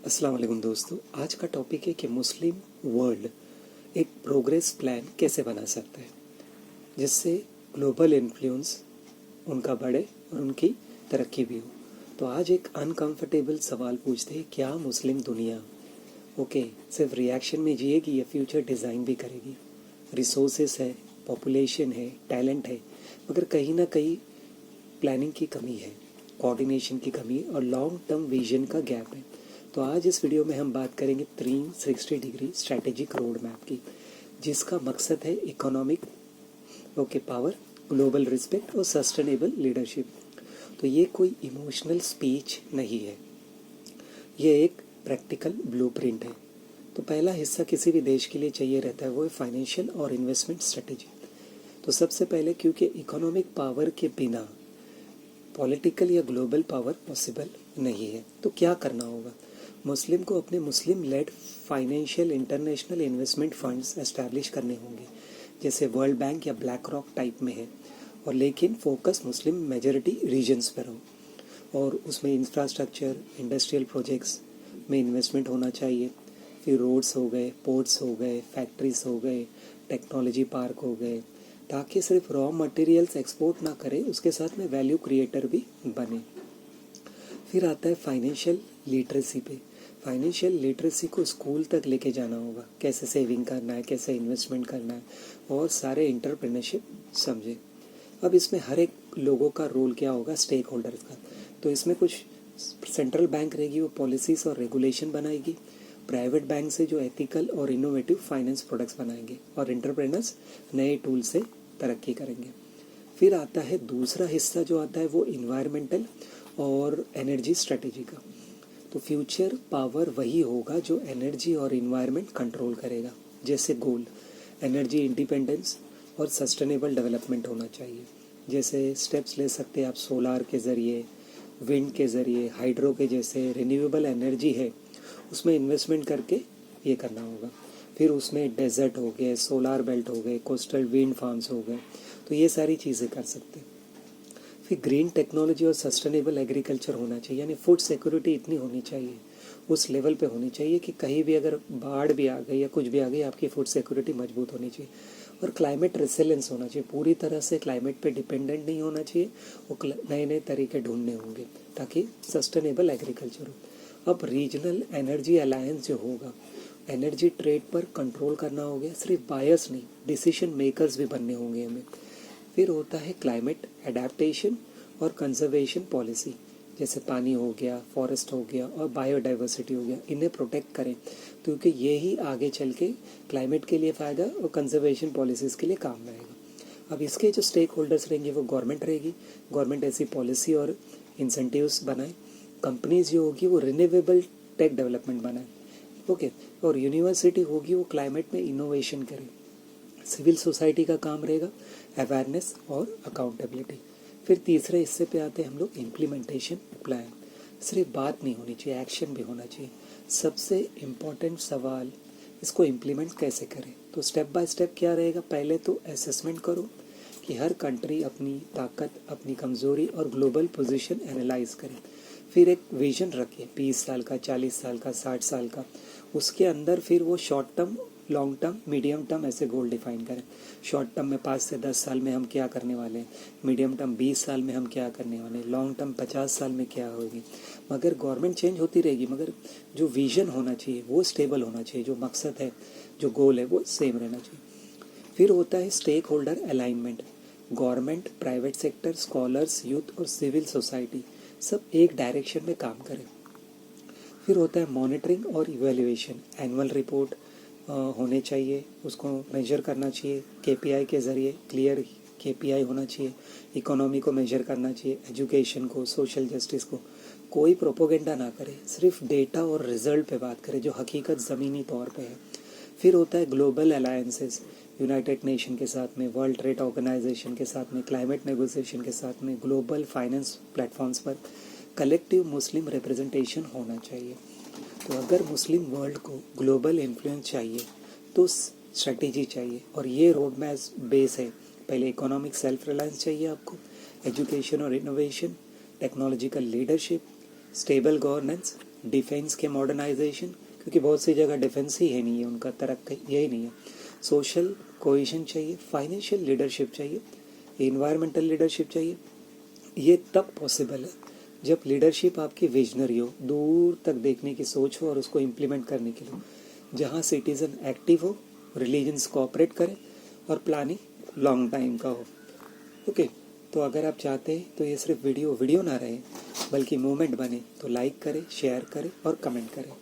अस्सलाम वालेकुम दोस्तों। आज का टॉपिक है कि मुस्लिम वर्ल्ड एक प्रोग्रेस प्लान कैसे बना सकता है जिससे ग्लोबल इन्फ्लुएंस उनका बढ़े और उनकी तरक्की भी हो। तो आज एक अनकंफर्टेबल सवाल पूछते हैं, क्या मुस्लिम दुनिया सिर्फ रिएक्शन में जिएगी या फ्यूचर डिज़ाइन भी करेगी? रिसोर्सेस है, पॉपुलेशन है, टैलेंट है, मगर कहीं ना कहीं प्लानिंग की कमी है, कोऑर्डिनेशन की कमी है और लॉन्ग टर्म विजन का गैप है। तो आज इस वीडियो में हम बात करेंगे 360 डिग्री स्ट्रैटेजिक रोड मैप की, जिसका मकसद है इकोनॉमिक पावर, ग्लोबल रिस्पेक्ट और सस्टेनेबल लीडरशिप। तो ये कोई इमोशनल स्पीच नहीं है, ये एक प्रैक्टिकल ब्लूप्रिंट है। तो पहला हिस्सा किसी भी देश के लिए चाहिए रहता है, वो है फाइनेंशियल और इन्वेस्टमेंट स्ट्रेटेजी। तो सबसे पहले, क्योंकि इकोनॉमिक पावर के बिना पॉलिटिकल या ग्लोबल पावर पॉसिबल नहीं है, तो क्या करना होगा? मुस्लिम को अपने Muslim led financial international investment funds establish करने होंगे, जैसे वर्ल्ड बैंक या ब्लैक रॉक टाइप में है, और लेकिन फोकस मुस्लिम मेजॉरिटी रीजन्स पर हो, और उसमें इंफ्रास्ट्रक्चर, इंडस्ट्रियल प्रोजेक्ट्स में इन्वेस्टमेंट होना चाहिए। फिर रोड्स हो गए, पोर्ट्स हो गए, फैक्ट्रीज हो गए, टेक्नोलॉजी पार्क हो गए, ताकि सिर्फ रॉ मटेरियल्स एक्सपोर्ट ना करे, उसके साथ में वैल्यू क्रिएटर भी बने। फिर आता है फाइनेंशियल लिटरेसी पे। फाइनेंशियल लिटरेसी को स्कूल तक लेके जाना होगा, कैसे सेविंग करना है, कैसे इन्वेस्टमेंट करना है, और सारे एंटरप्रेन्योरशिप समझे। अब इसमें हर एक लोगों का रोल क्या होगा, स्टेक होल्डर्स का। तो इसमें कुछ सेंट्रल बैंक रहेगी, वो पॉलिसीज़ और रेगुलेशन बनाएगी। प्राइवेट बैंक से जो एथिकल और इनोवेटिव फाइनेंस प्रोडक्ट्स बनाएंगे, और एंटरप्रेनर्स नए टूल से तरक्की करेंगे। फिर आता है दूसरा हिस्सा, जो आता है वो इन्वायरमेंटल और एनर्जी स्ट्रेटेजी का। तो फ्यूचर पावर वही होगा जो एनर्जी और इन्वायरमेंट कंट्रोल करेगा। जैसे गोल एनर्जी इंडिपेंडेंस और सस्टेनेबल डेवलपमेंट होना चाहिए। जैसे स्टेप्स ले सकते हैं आप, सोलार के ज़रिए, विंड के ज़रिए, हाइड्रो के जैसे रिन्यूएबल एनर्जी है, उसमें इन्वेस्टमेंट करके ये करना होगा। फिर उसमें डेजर्ट हो गए, सोलार बेल्ट हो गए, कोस्टल विंड फार्म्स हो गए, तो ये सारी चीज़ें कर सकते हैं। फिर ग्रीन टेक्नोलॉजी और सस्टेनेबल एग्रीकल्चर होना चाहिए, यानी फूड सिक्योरिटी इतनी होनी चाहिए, उस लेवल पे होनी चाहिए कि कहीं भी अगर बाढ़ भी आ गई या कुछ भी आ गई, आपकी फूड सिक्योरिटी मजबूत होनी चाहिए। और क्लाइमेट रेसिलेंस होना चाहिए, पूरी तरह से क्लाइमेट पे डिपेंडेंट नहीं होना चाहिए, वो नए नए तरीके ढूंढने होंगे ताकि सस्टेनेबल एग्रीकल्चर हो। अब रीजनल एनर्जी अलायंस जो होगा, एनर्जी ट्रेड पर कंट्रोल करना हो गया, सिर्फ बायर्स नहीं, डिसीजन मेकर्स भी बनने होंगे हमें। फिर होता है क्लाइमेट एडेप्टेशन और कंजर्वेशन पॉलिसी, जैसे पानी हो गया, फॉरेस्ट हो गया और बायोडाइवर्सिटी हो गया, इन्हें प्रोटेक्ट करें, क्योंकि ये ही आगे चल के क्लाइमेट के लिए फ़ायदा और कंजर्वेशन पॉलिसीज़ के लिए काम आएगा। अब इसके जो स्टेक होल्डर्स रहेंगे वो गवर्नमेंट रहेगी, गवर्नमेंट ऐसी पॉलिसी और इंसेंटिव्स बनाए। कंपनीज जो होगी वो रिन्यूएबल टेक डेवलपमेंट बनाए, और यूनिवर्सिटी होगी वो क्लाइमेट में इनोवेशन करे। सिविल सोसाइटी का काम रहेगा अवेयरनेस और अकाउंटेबिलिटी। फिर तीसरे हिस्से पे आते हैं हम लोग, इम्प्लीमेंटेशन प्लान। सिर्फ बात नहीं होनी चाहिए, एक्शन भी होना चाहिए। सबसे इम्पॉर्टेंट सवाल, इसको इम्प्लीमेंट कैसे करें? तो स्टेप बाय स्टेप क्या रहेगा, पहले तो असेसमेंट करो कि हर कंट्री अपनी ताकत, अपनी कमज़ोरी और ग्लोबल पोजीशन एनालाइज करे। फिर एक विजन रखिए, 20 साल का, 40 साल का, 60 साल का। उसके अंदर फिर वो short term, long term, medium term ऐसे गोल डिफाइन करें। शॉर्ट टर्म में 5 से 10 साल में हम क्या करने वाले हैं, मीडियम टर्म 20 साल में हम क्या करने वाले हैं, लॉन्ग टर्म 50 साल में क्या होगी। मगर गवर्नमेंट चेंज होती रहेगी, मगर जो विजन होना चाहिए वो स्टेबल होना चाहिए, जो मकसद है, जो गोल है वो सेम रहना चाहिए। फिर होता है stakeholder alignment. Government, private sector, scholars, youth और सिविल सोसाइटी सब एक डायरेक्शन में काम करें। फिर होता है मॉनिटरिंग और इवेल्युएशन। एनुअल रिपोर्ट होने चाहिए, उसको मेजर करना चाहिए, केपीआई के ज़रिए क्लियर केपीआई होना चाहिए। इकोनॉमी को मेजर करना चाहिए, एजुकेशन को, सोशल जस्टिस को। कोई प्रोपोगेंडा ना करे, सिर्फ डेटा और रिजल्ट पे बात करे, जो हकीकत ज़मीनी तौर पे है। फिर होता है ग्लोबल अलायंसेस, यूनाइटेड नेशन के साथ में, वर्ल्ड ट्रेड ऑर्गेनाइजेशन के साथ में, क्लाइमेट नेगोशिएशन के साथ में, ग्लोबल फाइनेंस प्लेटफॉर्म्स पर कलेक्टिव मुस्लिम रिप्रेजेंटेशन होना चाहिए। तो अगर मुस्लिम वर्ल्ड को ग्लोबल इन्फ्लुएंस चाहिए तो स्ट्रेटेजी चाहिए, और ये रोड मैप बेस है। पहले इकोनॉमिक सेल्फ रिलायंस चाहिए आपको, एजुकेशन और innovation, technological leadership, stable governance defence के मॉडर्नाइजेशन, क्योंकि बहुत सी जगह डिफेंस ही है नहीं है, उनका तरक्की यही नहीं है। सोशल कोहेशन चाहिए, फाइनेंशियल लीडरशिप चाहिए, इन्वायरमेंटल लीडरशिप चाहिए। ये तब पॉसिबल है जब लीडरशिप आपकी विजनरी हो, दूर तक देखने की सोच हो और उसको इम्प्लीमेंट करने के लिए, जहाँ सिटीज़न एक्टिव हो, रिलीजन्स कोऑपरेट करें और प्लानिंग लॉन्ग टाइम का हो। ओके, तो अगर आप चाहते हैं तो ये सिर्फ वीडियो ना रहे बल्कि मूवमेंट बने, तो लाइक करें, शेयर करें और कमेंट करें।